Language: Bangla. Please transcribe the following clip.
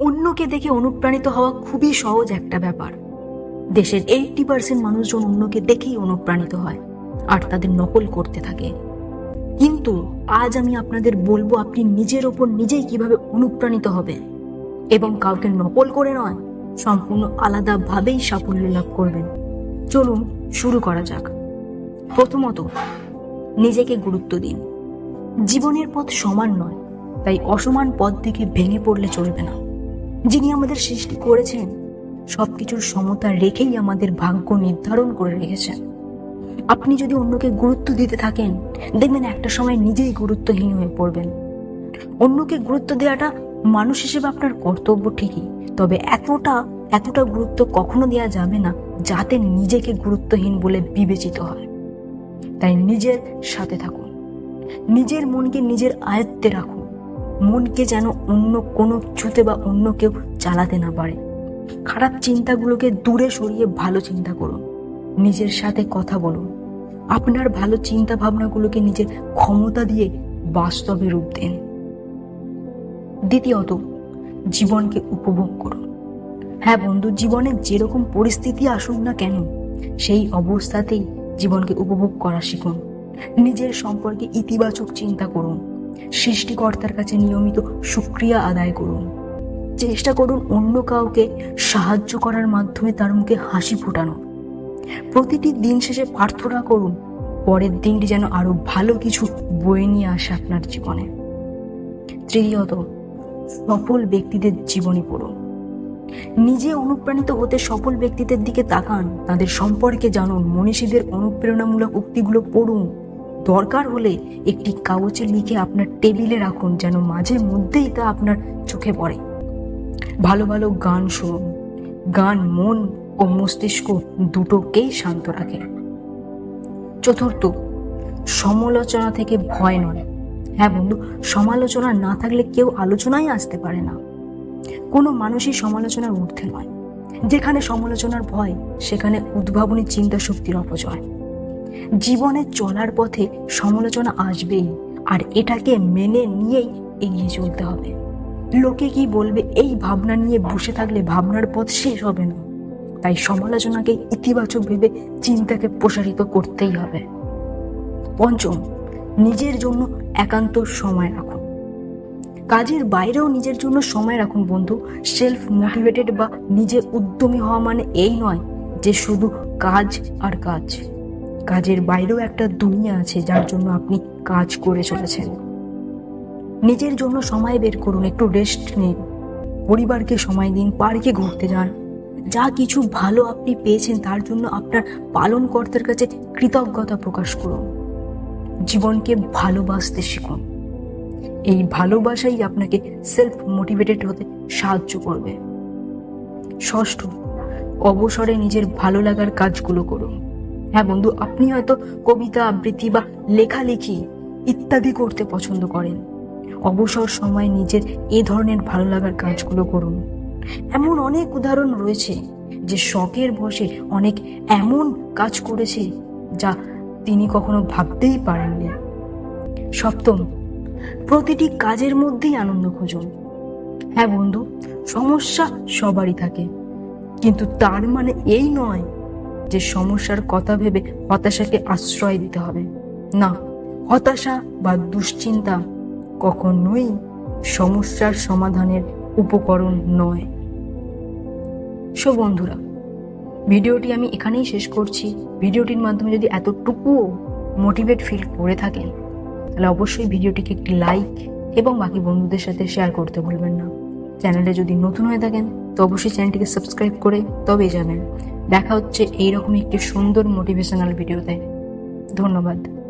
অন্যকে দেখে অনুপ্রাণিত হওয়া খুবই সহজ একটা ব্যাপার। দেশের 80% মানুষজন অন্যকে দেখেই অনুপ্রাণিত হয় আর তাদের নকল করতে থাকে। কিন্তু আজ আমি আপনাদের বলবো আপনি নিজের ওপর নিজেই কিভাবে অনুপ্রাণিত হবে এবং কাউকে নকল করে নয়, সম্পূর্ণ আলাদাভাবেই সাফল্য লাভ করবেন। চলুন শুরু করা যাক। প্রথমত, নিজেকে গুরুত্ব দিন। জীবনের পথ সমান নয়, তাই অসমান পথ থেকে ভেঙে পড়লে চলবে না। যিনি আমাদের সৃষ্টি করেছেন সবকিছুর সমতা রেখেই আমাদের ভাগ্য নির্ধারণ করে রেখেছেন। আপনি যদি অন্যকে গুরুত্ব দিতে থাকেন, দেখবেন একটা সময় নিজেই গুরুত্বহীন হয়ে পড়বেন। অন্যকে গুরুত্ব দেওয়াটা মানুষ হিসেবে আপনার কর্তব্য ঠিকই, তবে এতটা গুরুত্ব কখনো দেওয়া যাবে না যাতে নিজেকে গুরুত্বহীন বলে বিবেচিত হয়। তাই নিজের সাথে থাকুন, নিজের মনকে নিজের আয়ত্তে রাখুন। মনকে যেন অন্য কোনো কিছুতে বা অন্য কেউ চালাতে না পারে। খারাপ চিন্তাগুলোকে দূরে সরিয়ে ভালো চিন্তা করুন। নিজের সাথে কথা বলুন। আপনার ভালো চিন্তা ভাবনাগুলোকে নিজের ক্ষমতা দিয়ে বাস্তবে রূপ দিন। দ্বিতীয়ত, জীবনকে উপভোগ করুন। হ্যাঁ বন্ধু, জীবনে যেরকম পরিস্থিতি আসুক না কেন, সেই অবস্থাতেই জীবনকে উপভোগ করা শিখুন। নিজের সম্পর্কে ইতিবাচক চিন্তা করুন। সৃষ্টিকর্তার কাছে নিয়মিত শুকরিয়া আদায় করুন। চেষ্টা করুন অন্য কাউকে সাহায্য করার মাধ্যমে তার মুখে হাসি ফোটানো। প্রতিটি দিন শেষে প্রার্থনা করুন পরের দিনটি যেন আরো ভালো কিছু বয়ে নিয়ে আসে আপনার জীবনে। তৃতীয়ত, সফল ব্যক্তিদের জীবনী পড়ুন। নিজে অনুপ্রাণিত হতে সফল ব্যক্তিদের দিকে তাকান, তাদের সম্পর্কে জানুন, মনীষীদের অনুপ্রেরণামূলক উক্তিগুলো পড়ুন। দরকার হলে একটি কাগজে লিখে আপনার টেবিলে রাখুন, যেন মাঝে মধ্যেই তা আপনার চোখে পড়ে। ভালো ভালো গান শুনুন। গান মন ও মস্তিষ্ক দুটোকেই শান্ত রাখে। চতুর্থ, সমালোচনা থেকে ভয় নয়। হ্যাঁ বন্ধু, সমালোচনা না থাকলে কেউ আলোচনায় আসতে পারে না। কোনো মানুষই সমালোচনার ঊর্ধ্বে নয়। যেখানে সমালোচনার ভয়, সেখানে উদ্ভাবনী চিন্তা শক্তির অপচয়। জীবনে চলার পথে সমালোচনা আসবেই, আর এটাকে মেনে নিয়েই এগিয়ে চলতে হবে। লোকে কি বলবে এই ভাবনা নিয়ে বসে থাকলে ভাবনার পথ শেষ হবে না। তাই সমালোচনাকে ইতিবাচক ভেবে চিন্তাকে প্রসারিত করতেই হবে। পঞ্চম, নিজের জন্য একান্ত সময় রাখুন। কাজের বাইরেও নিজের জন্য সময় রাখুন বন্ধু। সেলফ মোটিভেটেড বা নিজে উদ্যমী হওয়া মানে এই নয় যে শুধু কাজ আর কাজ। কাজের বাইরেও একটা দুনিয়া আছে যার জন্য আপনি কাজ করে চলেছেন। নিজের জন্য সময় বের করুন, একটু রেস্ট নিন, পরিবারকে সময় দিন, পার্কে ঘুরতে যান। যা কিছু ভালো আপনি পেয়েছেন তার জন্য আপনার পালনকর্তার কাছে কৃতজ্ঞতা প্রকাশ করুন। জীবনকে ভালোবাসতে শিখুন। এই ভালোবাসাই আপনাকে সেলফ মোটিভেটেড হতে সাহায্য করবে। ষষ্ঠ, অবসরে নিজের ভালো লাগার কাজগুলো করুন। হ্যাঁ বন্ধু, আপনি হয়তো কবিতা আবৃত্তি বা লেখালেখি ইত্যাদি করতে পছন্দ করেন। অবসর সময় নিজের এ ধরনের ভালো লাগার কাজগুলো করুন। এমন অনেক উদাহরণ রয়েছে যে শখের বশে অনেক এমন কাজ করেছে যা তিনি কখনো ভাবতেই পারেননি। সপ্তম, প্রতিটি কাজের মধ্যেই আনন্দ খুঁজুন। হ্যাঁ বন্ধু, সমস্যা সবারই থাকে, কিন্তু তার মানে এই নয় যে সমস্যার কথা ভেবে হতাশাকে আশ্রয় দিতে হবে। না, হতাশা বা দুশ্চিন্তা কখনোই সমস্যার সমাধানের উপকরণ নয়। সো বন্ধুরা, ভিডিওটি আমি এখানেই শেষ করছি। ভিডিওটির মাধ্যমে যদি এতটুকুও মোটিভেট ফিল করে থাকেন, তাহলে অবশ্যই ভিডিওটিকে একটি লাইক এবং বাকি বন্ধুদের সাথে শেয়ার করতে ভুলবেন না। চ্যানেলে যদি নতুন হয়ে থাকেন তো অবশ্যই চ্যানেলটিকে সাবস্ক্রাইব করে তবেই যাবেন। দেখা হচ্ছে এইরকম একটি সুন্দর মোটিভেশনাল ভিডিওতে। ধন্যবাদ।